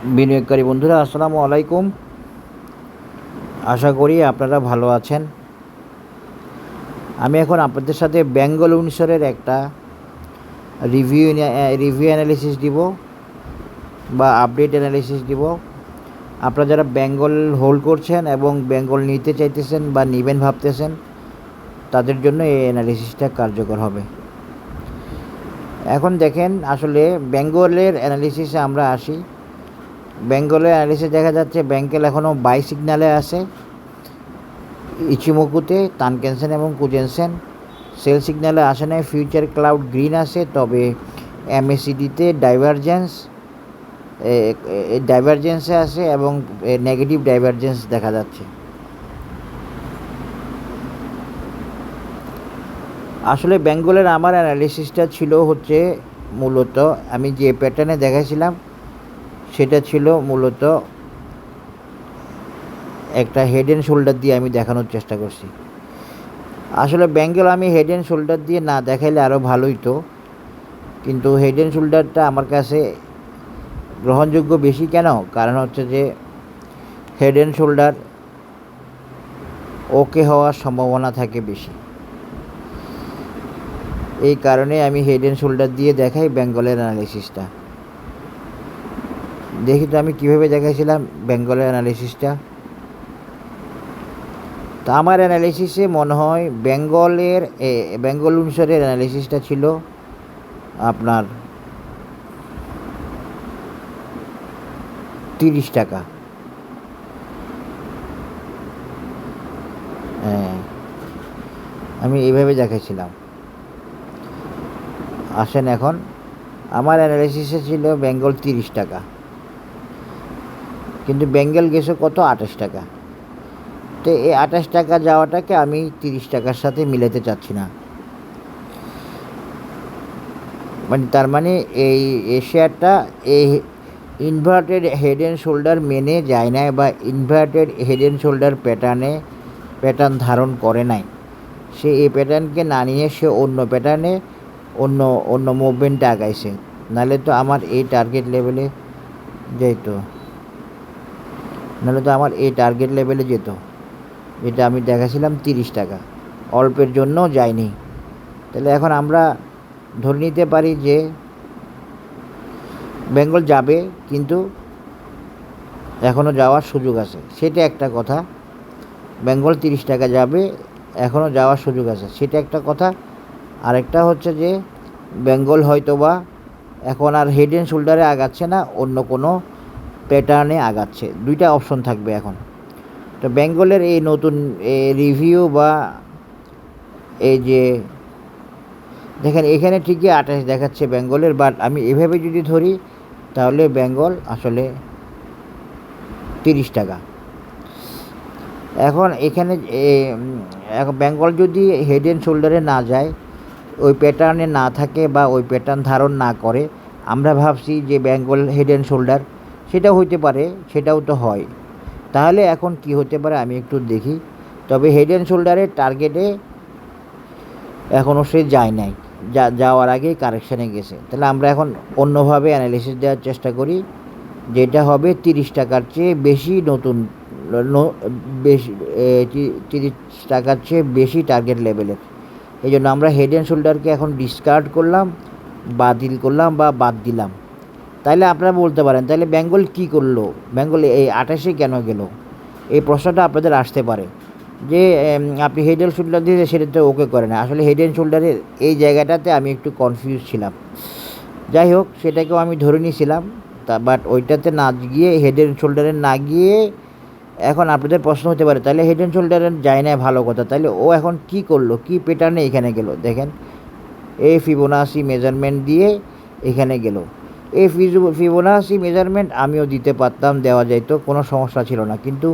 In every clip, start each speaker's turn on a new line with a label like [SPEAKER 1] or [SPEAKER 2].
[SPEAKER 1] বিনিয়োগকারী বন্ধুরা আসসালামু আলাইকুম। আশা করি আপনারা ভালো আছেন। আমি এখন আপনাদের সাথে বেঙ্গল উইন্ডসরের একটা রিভিউ অ্যানালিসিস দিব বা আপডেট অ্যানালিসিস দিব। আপনারা যারা বেঙ্গল হোল্ড করছেন এবং বেঙ্গল নিতে চাইতেছেন বা নেবেন ভাবতেছেন, তাদের জন্য এই অ্যানালিসিসটা কার্যকর হবে। এখন দেখেন, আসলে বেঙ্গলের অ্যানালিসিসে আমরা আসি। বেঙ্গলের অ্যানালিসিস দেখা যাচ্ছে বেঙ্গল এখনও বাই সিগনালে আছে। ইচিমোকুতে তানকেনসেন এবং কুজেনসেন সেল সিগন্যালে আসে নাই। ফিউচার ক্লাউড গ্রিন আছে, তবে এমএসিডিতে ডাইভারজেন্সে আছে এবং নেগেটিভ ডাইভারজেন্স দেখা যাচ্ছে। আসলে বেঙ্গলের আমার অ্যানালিসিসটা ছিল হচ্ছে মূলত আমি যে প্যাটার্নে দেখাইছিলাম সেটা ছিল মূলত একটা হেড অ্যান্ড শোল্ডার দিয়ে আমি দেখানোর চেষ্টা করছি। আসলে বেঙ্গল আমি হেড অ্যান্ড শোল্ডার দিয়ে না দেখাইলে আরও ভালোই তো, কিন্তু হেড অ্যান্ড শোল্ডারটা আমার কাছে গ্রহণযোগ্য বেশি। কেন? কারণ হচ্ছে যে হেড অ্যান্ড শোল্ডার ওকে হওয়ার সম্ভাবনা থাকে বেশি। এই কারণে আমি হেড অ্যান্ড শোল্ডার দিয়ে দেখাই বেঙ্গলের অ্যানালিসিসটা। দেখি তো আমি কীভাবে দেখাইছিলাম বেঙ্গলের অ্যানালিসিসটা। তো আমার অ্যানালিসিসে মনে হয় বেঙ্গল উইন্ডসরের অ্যানালিসিসটা ছিল আপনার 30 টাকা। হ্যাঁ, আমি এইভাবে দেখাইছিলাম। আসেন, এখন আমার অ্যানালিসিসে ছিল বেঙ্গল 30 টাকা, কিন্তু বেঙ্গল গেছে কত? 28 টাকা। তো এই 28 টাকা যাওয়াটাকে আমি 30 টাকার সাথে মিলাতে চাচ্ছি না। তার মানে এই শেয়ারটা এই ইনভার্টেড হেড অ্যান্ড শোল্ডার মেনে যায় নাই বা inverted head and shoulder pattern ধারণ করে নাই। সে এই প্যাটার্নকে না নিয়ে সে অন্য প্যাটার্নে অন্য মুভমেন্টে আগাইছে। নাহলে তো আমার এই টার্গেট লেভেলে যেত, যেটা আমি দেখাছিলাম 30 টাকা, অল্পের জন্য যায়নি। তাহলে এখন আমরা ধরে নিতে পারি যে বেঙ্গল যাবে, কিন্তু এখনও যাওয়ার সুযোগ আছে, সেটা একটা কথা। বেঙ্গল 30 টাকা যাবে, এখনও যাওয়ার সুযোগ আছে, সেটা একটা কথা। আরেকটা হচ্ছে যে বেঙ্গল হয়তোবা এখন আর হেড অ্যান্ড শোল্ডারে আগাচ্ছে না, অন্য কোনো প্যাটার্নে আগাচ্ছে। দুইটা অপশন থাকবে এখন। তো বেঙ্গলের এই নতুন রিভিউ বা এই যে দেখেন, এখানে ঠিকই 28 দেখাচ্ছে বেঙ্গলের, বাট আমি এভাবে যদি ধরি তাহলে বেঙ্গল আসলে 30 টাকা। এখন এখানে বেঙ্গল যদি হেড অ্যান্ড শোল্ডারে না যায়, ওই প্যাটার্নে না থাকে বা ওই প্যাটার্ন ধারণ না করে, আমরা ভাবছি যে বেঙ্গল হেড অ্যান্ড শোল্ডার, সেটাও হইতে পারে, সেটাও তো হয়। তাহলে এখন কি হতে পারে আমি একটু দেখি। তবে হেড অ্যান্ড শোল্ডারের টার্গেটে এখনও সে যায় নাই, যাওয়ার আগেই কারেকশানে গেছে। তাহলে আমরা এখন অন্যভাবে অ্যানালিসিস দেওয়ার চেষ্টা করি, যেটা হবে 30 টাকার চেয়ে বেশি বেশি 30 টাকার চেয়ে বেশি টার্গেট লেভেলের। এই জন্য আমরা হেড অ্যান্ড শোল্ডারকে এখন ডিসকার্ড করলাম, বাতিল করলাম বা বাদ দিলাম। তাইলে আপনারা বলতে পারেন, তাহলে বেঙ্গল কী করলো? বেঙ্গল এই 28-এ কেন গেল? এই প্রশ্নটা আপনাদের আসতে পারে যে আপনি হেড অ্যান্ড শোল্ডার দিয়ে সেটাতে ওকে করে না। আসলে হেড অ্যান্ড শোল্ডারের এই জায়গাটাতে আমি একটু কনফিউজ ছিলাম। যাই হোক, সেটাকেও আমি ধরে নিয়েছিলাম, বাট ওইটাতে না গিয়ে, হেড অ্যান্ড শোল্ডারে না গিয়ে, এখন আপনাদের প্রশ্ন হতে পারে তাহলে হেড অ্যান্ড শোল্ডারে যায় না, ভালো কথা, তাহলে ও এখন কি করলো, কি প্যাটার্নে এখানে গেল? দেখেন, এই ফিবোনাসি মেজারমেন্ট দিয়ে এখানে গেল। এই ফিবোনাসি মেজারমেন্ট আমিও দিতে পারতাম, দেওয়া যাইতো, কোনো সমস্যা ছিল না। কিন্তু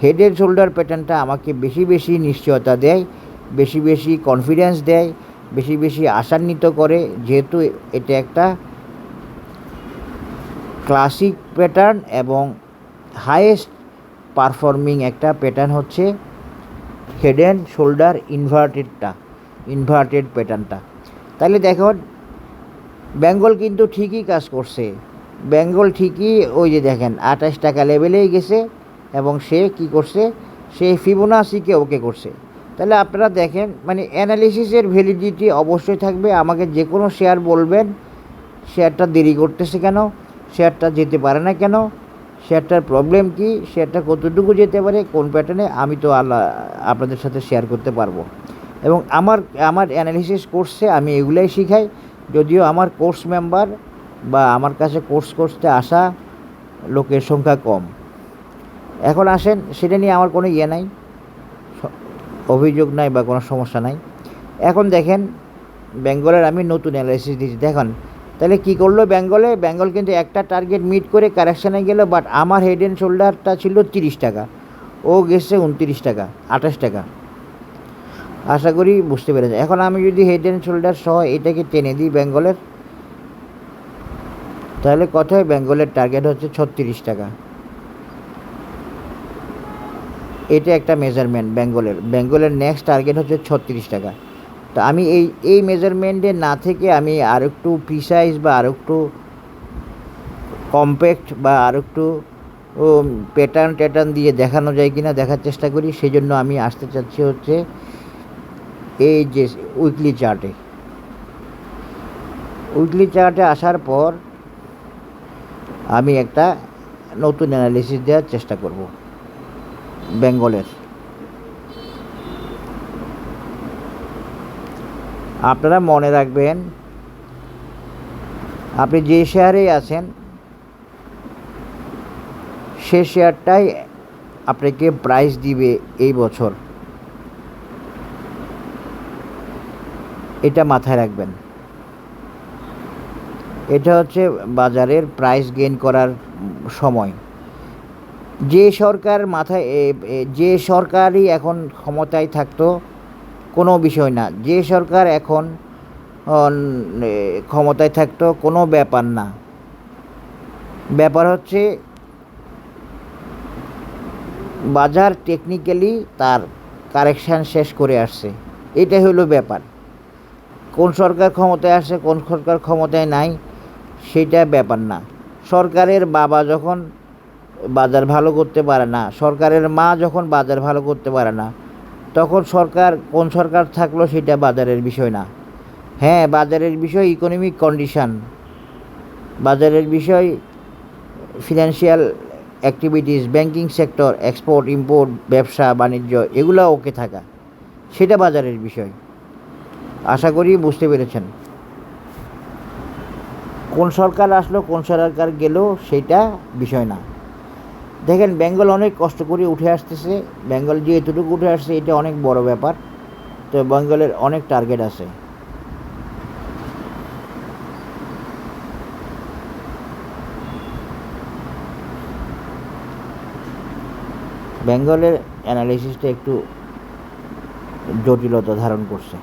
[SPEAKER 1] হেড অ্যান্ড শোল্ডার প্যাটার্নটা আমাকে বেশি নিশ্চয়তা দেয়, বেশি কনফিডেন্স দেয়, বেশি আশান্বিত করে, যেহেতু এটা একটা ক্লাসিক প্যাটার্ন এবং হাইয়েস্ট পারফর্মিং একটা প্যাটার্ন হচ্ছে হেড অ্যান্ড শোল্ডার ইনভার্টেড প্যাটার্নটা। তাহলে দেখুন, বেঙ্গল কিন্তু ঠিকই কাজ করছে। বেঙ্গল ঠিকই ওই যে দেখেন 28 টাকা লেভেলেই গেছে এবং সে কি করছে, সে ফিবোনাচিকে ওকে করছে। তাহলে আপনারা দেখেন মানে অ্যানালিসিসের ভ্যালিডিটি অবশ্যই থাকবে। আমাকে যে কোনো শেয়ার বলবেন শেয়ারটা দেরি করতেছে কেন, শেয়ারটা যেতে পারে না কেন, শেয়ারটার প্রবলেম কি, শেয়ারটা কতটুকু যেতে পারে, কোন প্যাটার্নে, আমি তো আপনাদের সাথে শেয়ার করতে পারবো। এবং আমার অ্যানালিসিস কোর্সে আমি এগুলাই শিখাই, যদিও আমার কোর্স মেম্বার বা আমার কাছে কোর্স করতে আসা লোকের সংখ্যা কম। এখন আসেন, সেটা নিয়ে আমার কোনো ইয়ে নাই, অভিযোগ নাই বা কোনো সমস্যা নাই। এখন দেখেন বেঙ্গলের আমি নতুন অ্যানালিসিস দিচ্ছি, দেখেন তাহলে কী করলো বেঙ্গল কিন্তু একটা টার্গেট মিট করে কারেকশানে গেল, বাট আমার হেড অ্যান্ড শোল্ডারটা ছিল 30 টাকা, ও গেছে 29 টাকা, 28 টাকা। আশা করি বুঝতে পেরেছে। এখন আমি যদি হেড অ্যান্ড শোল্ডার সহ এটাকে টেনে দিই বেঙ্গলের, তাহলে কত হয়, বেঙ্গলের টার্গেট হচ্ছে 36 টাকা। এটা একটা মেজারমেন্ট বেঙ্গলের নেক্সট টার্গেট হচ্ছে 36 টাকা। তো আমি এই মেজারমেন্টে না থেকে আমি আর একটু প্রিসাইজ বা আর একটু কম্প্যাক্ট বা আর একটু প্যাটার্ন দিয়ে দেখানো যায় কি না দেখার চেষ্টা করি। সেই জন্য আমি আসতে চাচ্ছি হচ্ছে এই যে উইকলি চার্টে আসার পর আমি একটা নতুন অ্যানালিসিস দেওয়ার চেষ্টা করব বেঙ্গলের। আপনারা মনে রাখবেন, আপনি যে শেয়ারেই আছেন সে শেয়ারটাই আপনাকে প্রাইস দিবে এই বছর, এটা মাথায় রাখবেন। এটা হচ্ছে বাজারের প্রাইস গেইন করার সময়। যে সরকারই এখন ক্ষমতায় থাকতো কোনো বিষয় না, যে সরকার এখন ক্ষমতায় থাকতো কোনো ব্যাপার না। ব্যাপার হচ্ছে বাজার টেকনিক্যালি তার কারেকশান শেষ করে আসছে, এটাই হলো ব্যাপার। কোন সরকার ক্ষমতায় আসে কোন সরকার ক্ষমতায় নাই সেটা ব্যাপার না। সরকারের বাবা যখন বাজার ভালো করতে পারে না, সরকারের মা যখন বাজার ভালো করতে পারে না, তখন কোন সরকার থাকলো সেটা বাজারের বিষয় না। হ্যাঁ, বাজারের বিষয় ইকোনমিক কন্ডিশান, বাজারের বিষয় financial activities, banking sector, export import, ব্যবসা বাণিজ্য, এগুলো ওকে থাকা, সেটা বাজারের বিষয়। আশা করি বুঝতে পেরেছেন। কোন সরকার আসলো কোন সরকার গেল সেটা বিষয় না। দেখেন বেঙ্গল অনেক কষ্ট করে উঠে আসতেছে, বেঙ্গল যে এতটুকু উঠে আসছে এটা অনেক বড় ব্যাপার। তো বেঙ্গলের অনেক টার্গেট আছে। বেঙ্গলের অ্যানালিসিসটা একটু জটিলতা ধারণ করছে।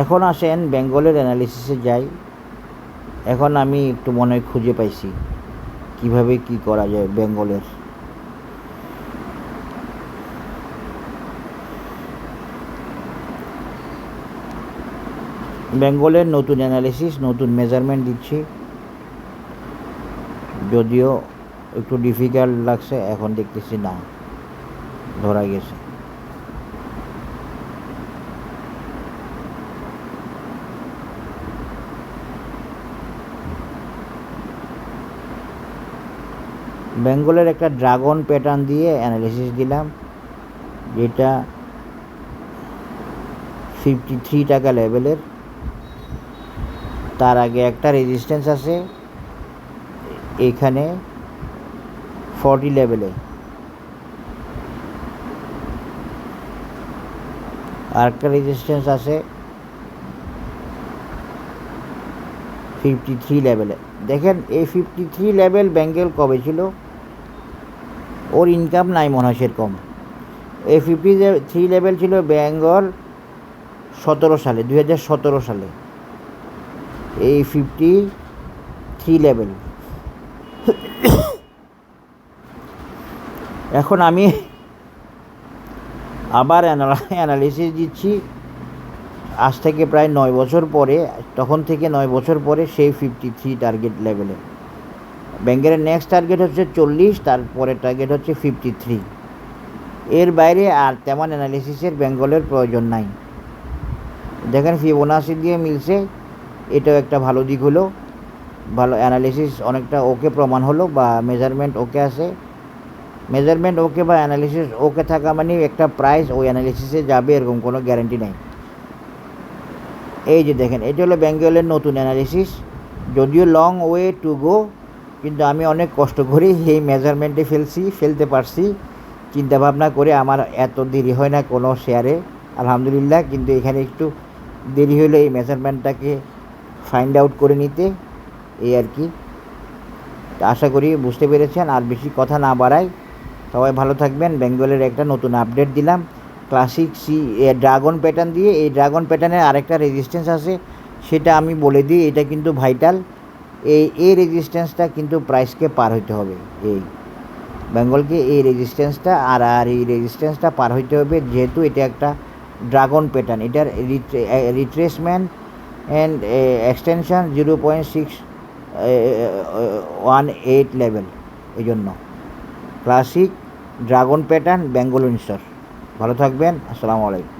[SPEAKER 1] এখন আসেন বেঙ্গলের অ্যানালিসিসে যাই। এখন আমি একটু মনে হয় খুঁজে পাইছি কিভাবে কি করা যায় বেঙ্গলের। বেঙ্গলের নতুন অ্যানালিসিস, নতুন মেজারমেন্ট দিচ্ছি, যদিও একটু ডিফিকাল্ট লাগছে, এখন দেখতেছি না ধরা গেছে। বেঙ্গলের একটা ড্রাগন প্যাটার্ন দিয়ে অ্যানালিসিস দিলাম, যেটা 53 টাকা লেভেলের। তার আগে একটা রেজিস্ট্যান্স আছে এখানে 40 লেভেলে, আর একটা রেজিস্ট্যান্স আছে 53 লেভেলে। দেখেন এই 53 লেভেল ব্যাঙ্গেল কবে ছিল? ওর ইনকাম নাই মনে হয় সেরকম। এই 53 লেভেল ছিল বেঙ্গল 17 সালে, 2017 সালে এই 53 লেভেল। এখন আমি আবার অ্যানালিসিস দিচ্ছি আজ থেকে প্রায় 9 বছর পরে, তখন থেকে 9 বছর পরে সেই 53 টার্গেট লেভেলে। ব্যাঙ্গের নেক্সট টার্গেট হচ্ছে 40, তারপরের টার্গেট হচ্ছে 53। এর বাইরে আর তেমন অ্যানালিসিসের বেঙ্গলের প্রয়োজন নাই। দেখেন ফিবোনাচি দিয়ে মিলছে, এটাও একটা ভালো দিক হলো, ভালো অ্যানালিসিস অনেকটা ওকে প্রমাণ হলো, বা মেজারমেন্ট ওকে আছে। মেজারমেন্ট ওকে বা অ্যানালিসিস ওকে থাকা মানে একটা প্রাইস ওই অ্যানালিসিসে যাবে এরকম কোনো গ্যারান্টি নেই। এই যে দেখেন এটা হলো বেঙ্গলের নতুন অ্যানালিসিস, যদিও লং ওয়ে টু গো, কিন্তু আমি অনেক কষ্ট করে এই মেজারমেন্টে ফেলতে পারছি। চিন্তাভাবনা করে আমার এত দেরি হয় না কোনো শেয়ারে, আলহামদুলিল্লাহ। কিন্তু এখানে একটু দেরি হলো এই মেজারমেন্টটাকে ফাইন্ড আউট করে নিতে, এই আর কি। আশা করি বুঝতে পেরেছেন। আর বেশি কথা না বাড়াই, সবাই ভালো থাকবেন। বেঙ্গলের একটা নতুন আপডেট দিলাম ক্লাসিক ড্রাগন প্যাটার্ন দিয়ে। এই ড্রাগন প্যাটার্নের আরেকটা রেজিস্ট্যান্স আছে, সেটা আমি বলে দিই, এটা কিন্তু ভাইটাল। এই রেজিস্ট্যান্সটা কিন্তু প্রাইসকে পার হইতে হবে, এই বেঙ্গলকে এই রেজিস্ট্যান্সটা আর এই রেজিস্ট্যান্সটা পার হইতে হবে, যেহেতু এটা একটা ড্রাগন প্যাটার্ন। এটার রিট্রেসমেন্ট অ্যান্ড এক্সটেনশন 0.618 লেভেল। এই জন্য classic dragon pattern Bengal Windsor. ভালো থাকবেন, আসসালামু আলাইকুম।